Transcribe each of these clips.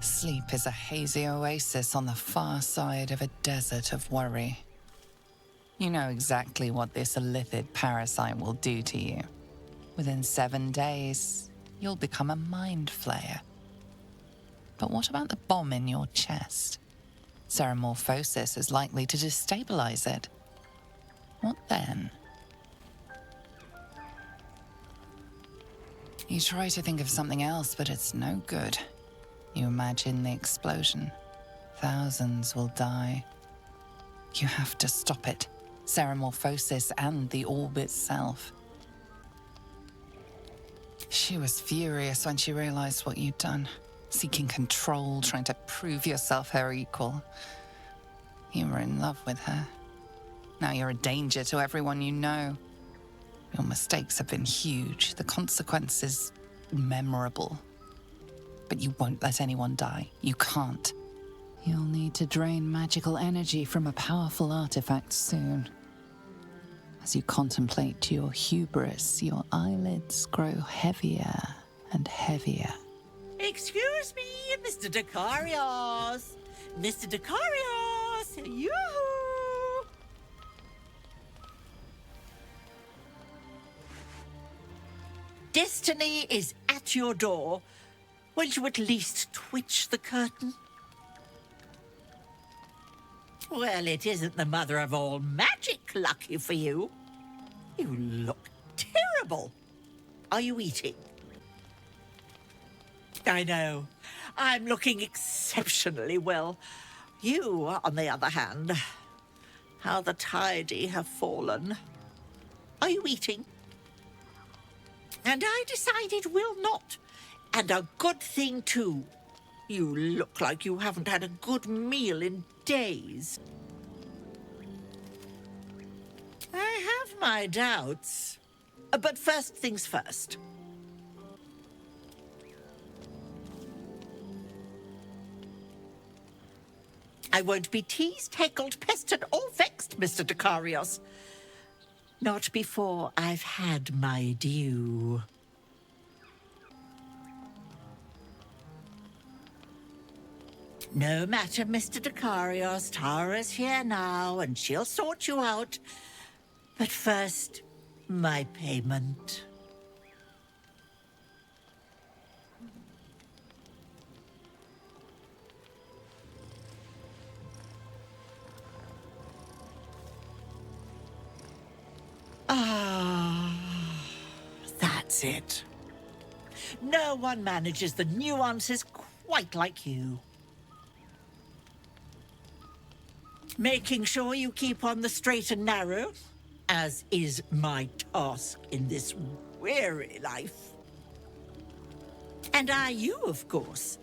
Sleep is a hazy oasis on the far side of a desert of worry. You know exactly what this illithid parasite will do to you. Within 7 days, you'll become a mind flayer. But what about the bomb in your chest? Ceremorphosis is likely to destabilize it. What then? You try to think of something else, but it's no good. You imagine the explosion. Thousands will die. You have to stop it. Ceremorphosis and the orb itself. She was furious when she realized what you'd done. Seeking control, trying to prove yourself her equal. You were in love with her. Now you're a danger to everyone you know. Your mistakes have been huge. The consequences, memorable. But you won't let anyone die. You can't. You'll need to drain magical energy from a powerful artifact soon. As you contemplate your hubris, your eyelids grow heavier and heavier. Excuse me, Mr. Dekarios. Mr. Dekarios, yoo-hoo! Destiny is at your door. Won't you at least twitch the curtain? Well, it isn't the mother of all magic, lucky for you. You look terrible. Are you eating? I know. I'm looking exceptionally well. You, on the other hand, how the tidy have fallen. Are you eating? And I decided we'll not. And a good thing, too. You look like you haven't had a good meal in days. I have my doubts. But first things first. I won't be teased, heckled, pestered, or vexed, Mr. Dekarios. Not before I've had my due. No matter, Mr. Dekarios. Tara's here now, and she'll sort you out. But first, my payment. That's it. No one manages the nuances quite like you. Making sure you keep on the straight and narrow, as is my task in this weary life. And you, of course.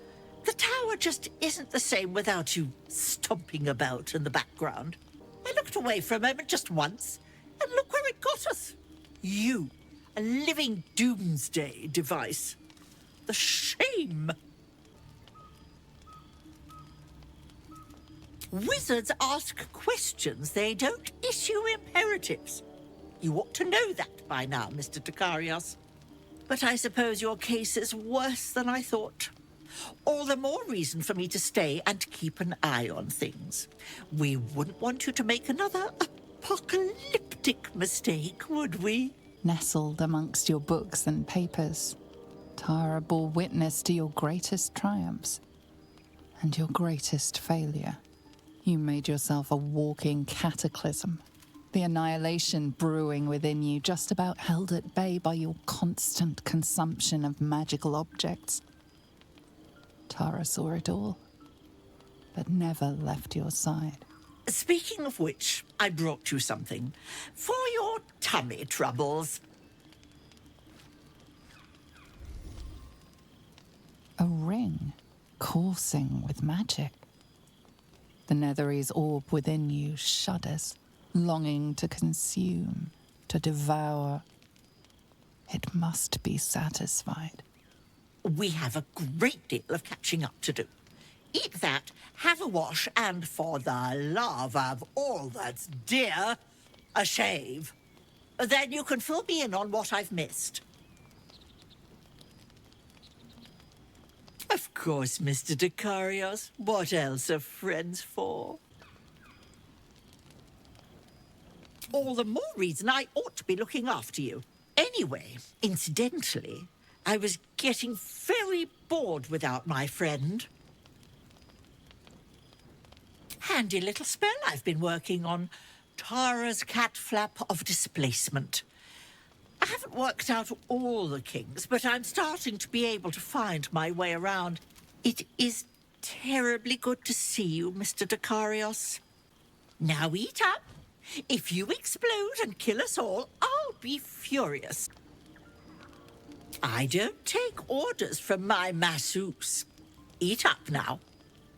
The tower just isn't the same without you stomping about in the background. I looked away for a moment just once, and look where it got us. You, a living doomsday device. The shame. Wizards ask questions, they don't issue imperatives. You ought to know that by now, Mr. Dekarios. But I suppose your case is worse than I thought. All the more reason for me to stay and keep an eye on things. We wouldn't want you to make another apocalyptic mistake, would we? Nestled amongst your books and papers, Tara bore witness to your greatest triumphs and your greatest failure. You made yourself a walking cataclysm, the annihilation brewing within you, just about held at bay by your constant consumption of magical objects. Tara saw it all, but never left your side. Speaking of which, I brought you something for your tummy troubles. A ring coursing with magic. The Nethery's orb within you shudders, longing to consume, to devour. It must be satisfied. We have a great deal of catching up to do. Eat that, have a wash, and for the love of all that's dear, a shave. Then you can fill me in on what I've missed. Of course, Mr. Dakarios. What else are friends for? All the more reason I ought to be looking after you. Anyway, incidentally, I was getting very bored without my friend. Handy little spell I've been working on. Tara's cat flap of displacement. I haven't worked out all the kings, but I'm starting to be able to find my way around. It is terribly good to see you, Mr. Dakarios. Now eat up. If you explode and kill us all, I'll be furious. I don't take orders from my masseuse. Eat up now,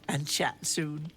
and chat soon.